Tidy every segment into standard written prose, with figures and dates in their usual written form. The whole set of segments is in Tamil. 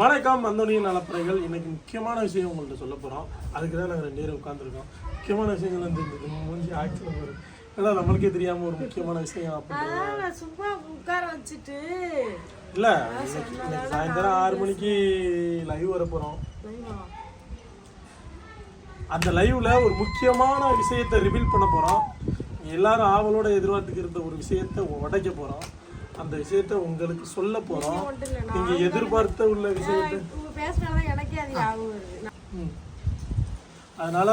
வணக்கம் அந்தோனியின் நலப்பறைகள். இன்னைக்கு முக்கியமான விஷயம் உங்கள்கிட்ட சொல்ல போகிறோம். அதுக்கு தான் நாங்கள் 2 பேரும் உட்காந்துருக்கோம். முக்கியமான விஷயங்கள் வந்து மூஞ்சி ஆக்சில் வரும். ஏன்னா நம்மளுக்கே தெரியாமல் ஒரு முக்கியமான விஷயம் அப்படி சும்மா உட்கார வச்சுட்டு இல்லை. இன்னைக்கு சாயந்தரம் 6 மணிக்கு லைவ் வர போகிறோம். அந்த லைவ்ல ஒரு முக்கியமான விஷயத்தை ரிவீல் பண்ண போகிறோம். எல்லாரும் ஆவலோட எதிர்பார்த்துக்கிற ஒரு விஷயத்தை உடைக்க போகிறோம். அந்த விஷயத்த உங்களுக்கு சொல்ல போறோம். நீங்க எதிர்பார்த்த உள்ள விஷயத்தை அதனால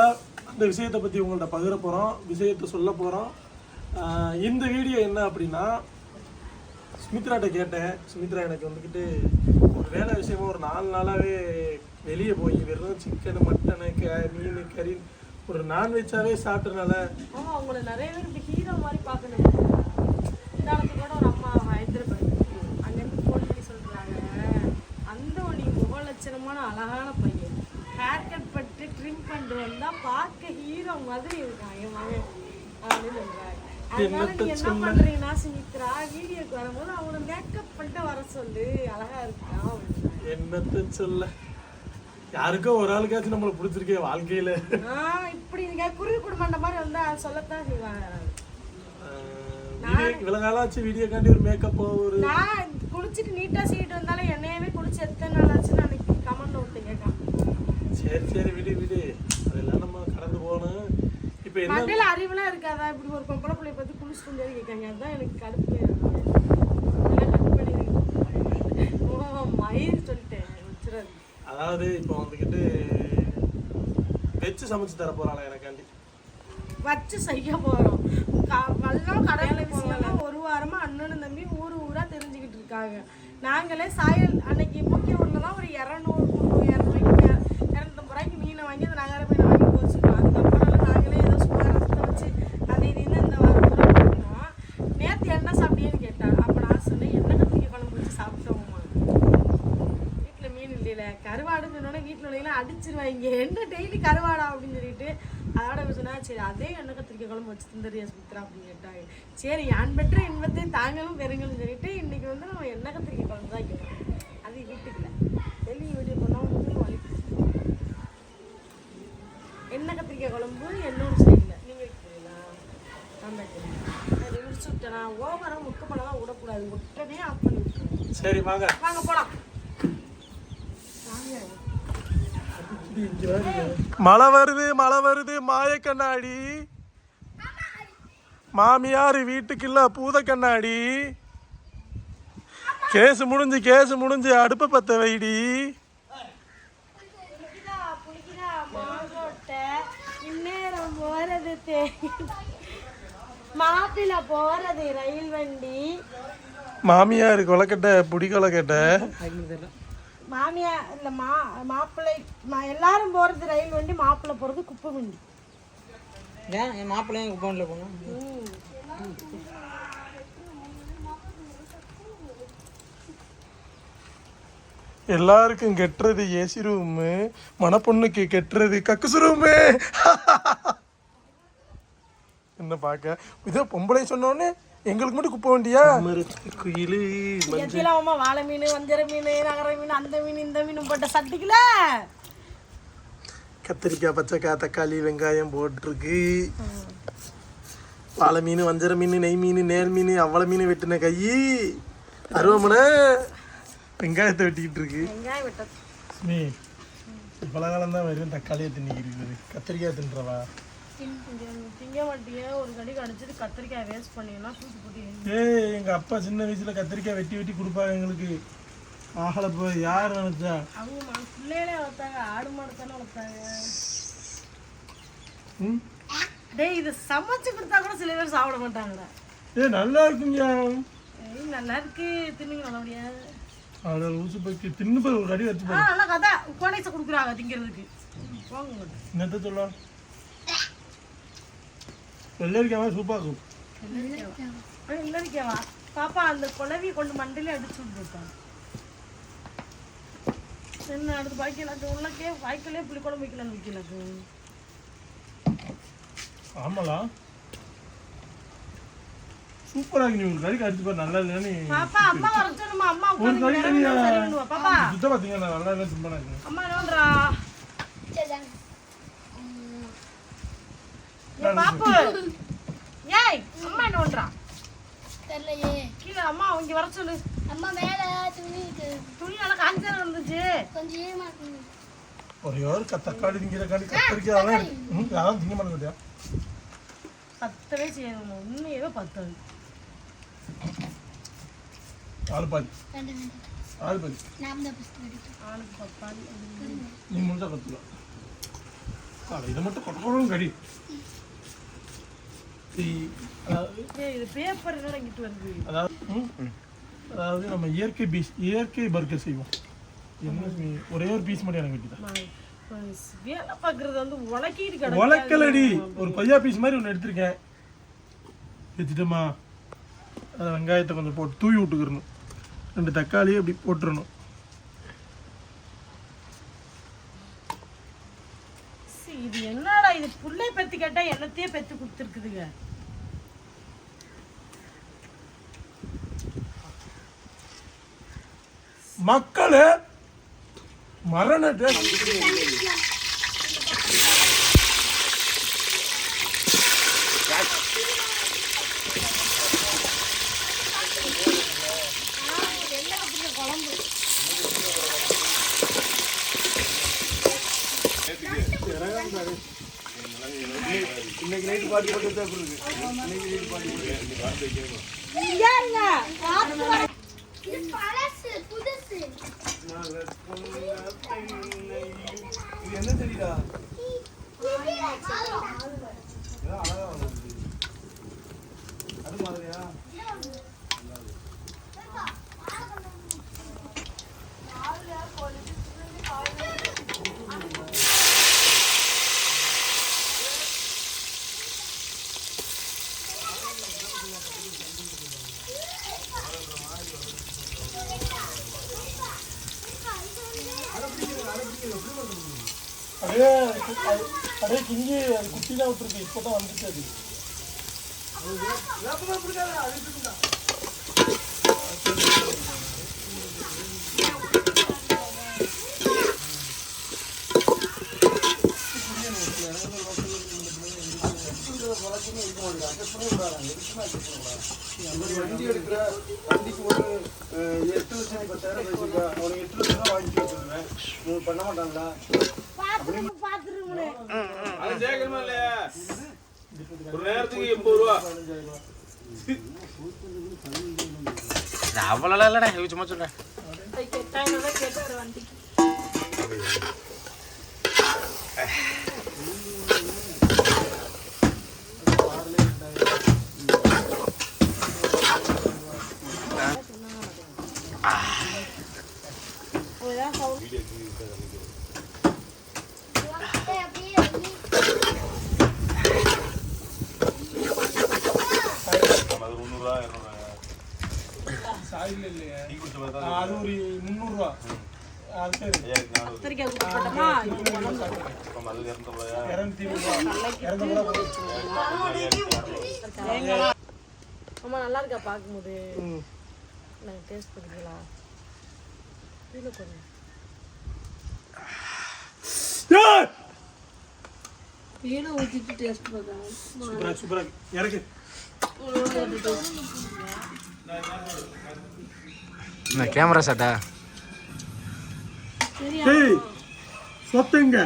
அந்த விஷயத்தை பத்தி உங்கள்ட்ட பகிர போறோம், விஷயத்தை சொல்ல போறோம். இந்த வீடியோ என்ன அப்படின்னா, சுமித்ராட்ட கேட்டேன். சுமித்ரா எனக்கு வந்துக்கிட்டு ஒரு வேலை விஷயமா ஒரு 4 நாளாவே வெளியே போய் வெறும் சிக்கன், மட்டனு, மீன், கறி, ஒரு நான்வெஜ்ஜாவே சாப்பிட்டனால அவங்கள நிறைய பேர் ஹீரோ மாதிரி பார்க்கணும். கூட ஒரு அம்மா ஹைதராபாத் அங்கேருந்து ஃபோன் பண்ணி சொல்கிறாங்க, அந்த ஒரு முகலட்சணமான அழகான பையன் ஹேர் கட் பண்ணிட்டு ட்ரிம் பண்ணிட்டு வந்தால் பார்க்க ஹீரோ மாதிரி இருக்கான் என் மகன் அப்படின்னு சொல்கிறாங்க. அதனால நீ என்ன பண்ணுறீங்கன்னா சுமித்ரா, வீடியோக்கு வரும்போது அவங்கள மேக்கப் பண்ணிட்டு வர சொல்லு, அழகா இருக்கான். என்னத்த சொல்ல, யாருக்கோ ஒரு ஆளுக்காச்சும் நம்மளை பிடிச்சிருக்கே வாழ்க்கையில. இப்படி நீங்க குருவி குடும்பம் மாதிரி வந்தா சொல்லத்தான் செய்வாங்க. இவ்வளவு நாளாச்சு வீடியோ காண்டி ஒரு மேக்கப் ஒரு நான் குளிச்சுட்டு நீட்டா சீட்டு வந்தாலும் என்னையவே குளிச்சு எத்தனை நாள் ஆச்சுன்னு அன்னைக்கு கமெண்ட் விட்டு கேட்கான். சரி விடு, அதெல்லாம் நம்ம கடந்து போகணும். இப்போ என்ன மண்டையில அறிவுலாம் இருக்காதா? இப்படி ஒரு பொம்பளை பிள்ளைய பத்தி குளிச்சுட்டு வந்து கேட்காங்க. அதுதான் எனக்கு கடுப்பு. மயிர் சொல்லிட்டேன் வச்சுறாரு. அதாவது இப்போ வந்துக்கிட்டு வெச்சு சமைச்சு தர போறாளா எனக்காண்டி வச்சு செய்ய போறோம். வல்லம் கடையில விஷயம்லாம் 1 வாரமா அண்ணனும் தம்பி ஊரா தெரிஞ்சுக்கிட்டு இருக்காங்க. நாங்களே சாயல் அன்னைக்கு முக்கிய ஊர்ல தான் ஒரு 200-250 ரூபாய்க்கு மீனை வாங்கி அந்த நகர மீனை வாங்கி போச்சுருக்கோம். அதுக்கப்புறம் நாங்களே ஏதோ சுகாரத்தை வச்சு அது இதுன்னு இந்த வாரம் போனோம். நேற்று என்ன சாப்பிட்டேன்னு கேட்டாங்க. அப்போ நான் சொன்னேன், எண்ணெய் கத்திரிக்காய் குழம்பு வச்சு சாப்பிட்டோம்மா. வீட்டில் மீன் இல்லையில கருவாடுன்னு சொன்னோன்னே வீட்டில் உள்ளவங்களாம் அடிச்சிருவாங்க, என்ன டெய்லி கருவாடா அப்படின்னு சொல்லிட்டு. அதோட சொன்னா, சரி அதே எண்ணெய் கத்திரிக்காய் குழம்பு வச்சு தந்துடுறியா சுமித்ரா அப்படின்னு கேட்டாங்க. சரி யான் பெற்ற இன்பத்தை தாங்களும் பெருங்களும் சொல்லிட்டு இன்னைக்கு வந்து நம்ம எண்ணெய் கத்திரிக்காய் குழம்பு தான் வைக்கிறோம். அது வீட்டுக்குல வெளியே வீடியோ பண்ணால் வலிக்கு. எண்ணெய் கத்திரிக்காய் குழம்பு என்னோட சைடில் நீங்கள் வைக்கிறீங்களா? நான் வைக்கிறேன். அது முடிச்சு விட்டேனா ஓவராக முக்க பண்ணலாம் விடக்கூடாது, உடனே ஆஃப் பண்ணி விட்டுருவேன். சரி வாங்க போலாம். மழை வருது மாய கண்ணாடி. மாமியார் வீட்டுக்கு இல்ல பூத கண்ணாடி. கேசு முடிஞ்சு அடுப்ப பத்த வைடி. மாப்பிள்ள போறது ரயில் வண்டி. மாமியார் கொலக்கட்டை புடி கொலக்கட்டை. மாமியா இல்லை மாப்பிள்ளை எல்லாரும் போகிறது ரயில் வண்டி, மாப்பிள்ளை போகிறது குப்பை வண்டி. ஏன் என் மாப்பிள்ளையும் குப்பை வண்டியில் போகணும்? எல்லாருக்கும் கெட்டுறது ஏசி ரூமு, மணப்பொண்ணுக்கு கெட்டுறது கக்குசு ரூமு. என்ன பார்க்க இதோ பொம்பளை சொன்னோன்னே எங்களுக்கு மட்டும் குப்பை வண்டியா? குயிலு வாழை மீன், வஞ்சர மீன், நகர மீன், அந்த மீன் இந்த மீன் போட்ட சட்டிக்கல கத்திரிக்காய், பச்சைக்காய், தக்காளி, வெங்காயம் போட்டிருக்கு. வாழை மீன், வஞ்சர மீன், நெய் மீன், நேர் மீன், அவ்வளோ மீன் வெட்டின கை அருவமனை வெங்காயத்தை வெட்டிக்கிட்டு இருக்கு. நீ பல காலம் தான் வரும் தக்காளியை தின்னிக்கிறது, கத்திரிக்காய் தின்றவா? திங்க மாட்டிய ஒரு கடி கடிச்சிட்டு கத்திரிக்காய் வேஸ்ட் பண்ணீங்கன்னா தூக்கி போட்டு. எங்க அப்பா சின்ன வயசுல கத்திரிக்காய் வெட்டி கொடுப்பாங்க எங்களுக்கு. ஆகல போய் யார் நினைச்சா? அவங்க பிள்ளைகளே வளர்த்தாங்க, ஆடு மாடு தானே வளர்த்தாங்க. டேய் இது சமைச்சு கொடுத்தா கூட சில பேர் சாப்பிட மாட்டாங்கடா. நல்லா இருக்குங்க. நல்லா இருக்கு, தின்னுங்க நல்ல முடியாது. அட ஊசு போய் தின்னு போய் ஒரு கடி வச்சு போய் நல்லா கதை கோடைச கொடுக்குறாங்க திங்கிறதுக்கு. போங்க என்னத்த சொல்ல, வெள்ளரிக்காவா சூப்பா இருக்கும். வெள்ளரிக்காவா பாப்பா அந்த குழவி கொண்டு மண்டையில அடிச்சு விட்டுருப்பாங்க. என்ன அடுத்து பாய்க்கலாக்கு உள்ளக்கே வாய்க்கலே புளி குழம்பு வைக்கலான்னு வைக்கலாக்கு. ஆமாலா சூப்பரா இருக்கு. நீ ஒரு கறி கடிச்சு பாரு, நல்லா இல்லைன்னு பாப்பா அம்மா வர சொல்லுமா. அம்மா ஒரு கறி உட்கார்ந்து கறியா சரி பண்ணுவா. பாப்பா சுத்த பாத்தீங்கன்னா நல்லா இல்லை, சும்மா இருக்கு. அம்மா என்னன்றா? ஏய் பாப்பு. ஏய் அம்மா என்ன பண்றா? தெரியலையே. கீழ அம்மா இங்க வர சொல்லு. அம்மா மேல துணி இருக்கு. துணி எல்லாம் காஞ்சா இருந்துச்சு. கொஞ்சம் ஈரமா இருக்கு. ஒரே ஒரு தக்காளி திங்கிற காடி கத்திரிக்காய் அதெல்லாம் திங்க மாட்டேங்கிட்டியா? பத்தவே செய்யணும். உண்மையவே பத்தது. ஆளு பாதி வேண்டாம் வேண்டாம். ஆளு பாதி நான் தான் ஃபர்ஸ்ட் கடிச்சேன். ஆளுக்கு பப்பாளி. நீ முடிஞ்சா கற்றுக்கலாம். இதை மட்டும் கொட்டணும் கடி. இது பேப்பர் என்னடா இங்கிட்டு வருது? அதாவது நம்ம இயற்கை பர்கர் செய்வோம். என்ன ஒரே ஒரு பீஸ் மட்டும் எனக்கு வெட்டிதான். வேலை பார்க்கறது வந்து உலக்கிட்டு கிடக்கு. உலக்கலடி ஒரு கொய்யா பீஸ் மாதிரி ஒன்று எடுத்திருக்கேன். வச்சுட்டோமா, அதை வெங்காயத்தை கொஞ்சம் போட்டு தூவி விட்டுக்கிறணும். 2 தக்காளியை அப்படி போட்டுறணும். இது என்னடா இது? புள்ளை பெத்து கேட்டா என்னத்தையே பெத்து கொடுத்துருக்குதுங்க. மக்களே மரண இன்னைக்கு நைட்டு பாட்டி போட்டு இருக்கு. இன்னைக்கு நைட்டு பாட்டி போட்டு இது பழசு புதுசு. இது என்ன தெரியுதா? அது மாதிரியா? அப்படியே கிஞ்சி குட்டி தான் விட்டுருக்கு. இப்போதான் வந்துச்சு அது. வண்டி எடுக்கிற வண்டிக்கு ஒரு 8,10,000 பேசிருக்கா. அவனுக்கு 8,00,000 தான் வாங்கி வச்சிருந்தேன். பண்ண மாட்டாங்களா? அது சேர்க்கணுமா இல்லையா? ஒரு நேரத்துக்கு 80 ரூபா. அவ்வளோ இல்லடா, சும்மா சொல்றேன். அது ஒரு 300 ரூபா. அது சரி. கத்திரிக்காய் போட்டோமா? அம்மா நல்லா இருக்கா பார்க்கும்போது? நாங்கள் டேஸ்ட் பண்ணிக்கலாம். கீழே போடுங்க. கீழே ஊற்றிட்டு டேஸ்ட் பார்க்கலாம். சூப்பரா இறக்கு. கேமரா ஷாட்டா? ஏய் சொத்துங்க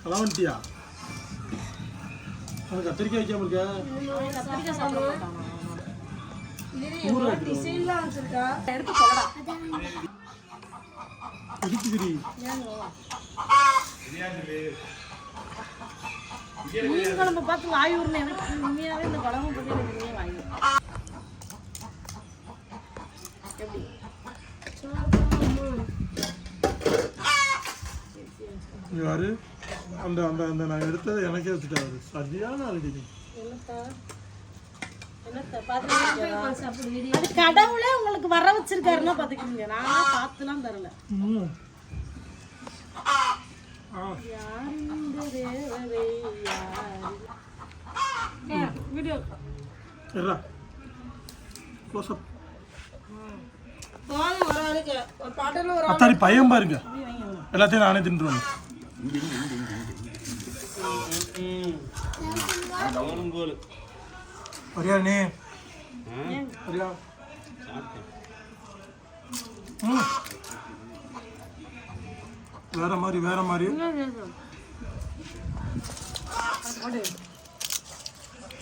கலவண்டியா? உனக்கு கத்திரிக்காய் வைக்காம இருக்க? கத்திரிக்காய் சாப்பிட மாட்டான். டிசைன்லாம் வச்சிருக்கா. எடுத்து போடா. இருக்குதுடி. மீன் குழம்பு பார்த்து வாய் ஊர்னு எனக்கு உண்மையாவே இந்த குழம்பு பற்றி எனக்கு வாய் எப்படி யாரு அந்த அந்த அந்த நான் எடுத்தது எனக்கே வச்சுட்டாரு. சரியான ஆளுடி. கடவுளே உங்களுக்கு வர வச்சிருக்காருன்னா பாத்துக்கீங்க. நான் பார்த்துலாம் தரல. Video close-up. போதும் ஒரு ஆளுக்கு ஒரு பாட்டில் ஒரு அத்தாடி பையன் பாருங்க, எல்லாத்தையும் நானே தின்றுவேன். வரியா நீ? வரியா? வேற மாதிரி வேற மாதிரி.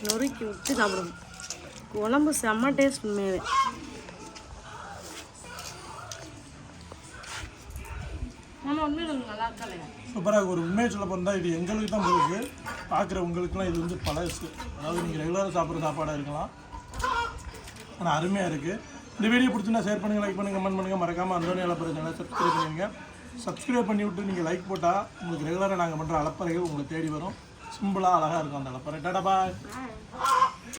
நொறுக்கி விட்டு சாப்பிடணும். குழம்பு செம்ம டேஸ்ட் உண்மையாவே. நம்ம உண்மையில நல்லா இருக்கலையா? சூப்பராக ஒரு உண்மையை சொல்ல போனால் இது எங்களுக்கு தான் பிறகு பார்க்குற உங்களுக்குலாம் இது வந்து பழசு. அதாவது நீங்கள் ரெகுலராக சாப்பிட்ற சாப்பாடாக இருக்கலாம், ஆனால் அருமையாக இருக்குது. இந்த வீடியோ பிடிச்சிருந்தா ஷேர் பண்ணுங்கள், லைக் பண்ணுங்கள், கமெண்ட் பண்ணுங்கள். மறக்காமல் அந்தோனி அலப்பறை சேனலை சப்ஸ்கிரைப் பண்ணுவீங்க. சப்ஸ்கிரைப் பண்ணி விட்டு நீங்கள் லைக் போட்டால் உங்களுக்கு ரெகுலராக நாங்கள் பண்ணுற அலப்பறைகள் உங்களுக்கு தேடி வரும். சிம்பிளாக அழகாக இருக்கும் அந்த அலப்பறை. டாடா பாய்.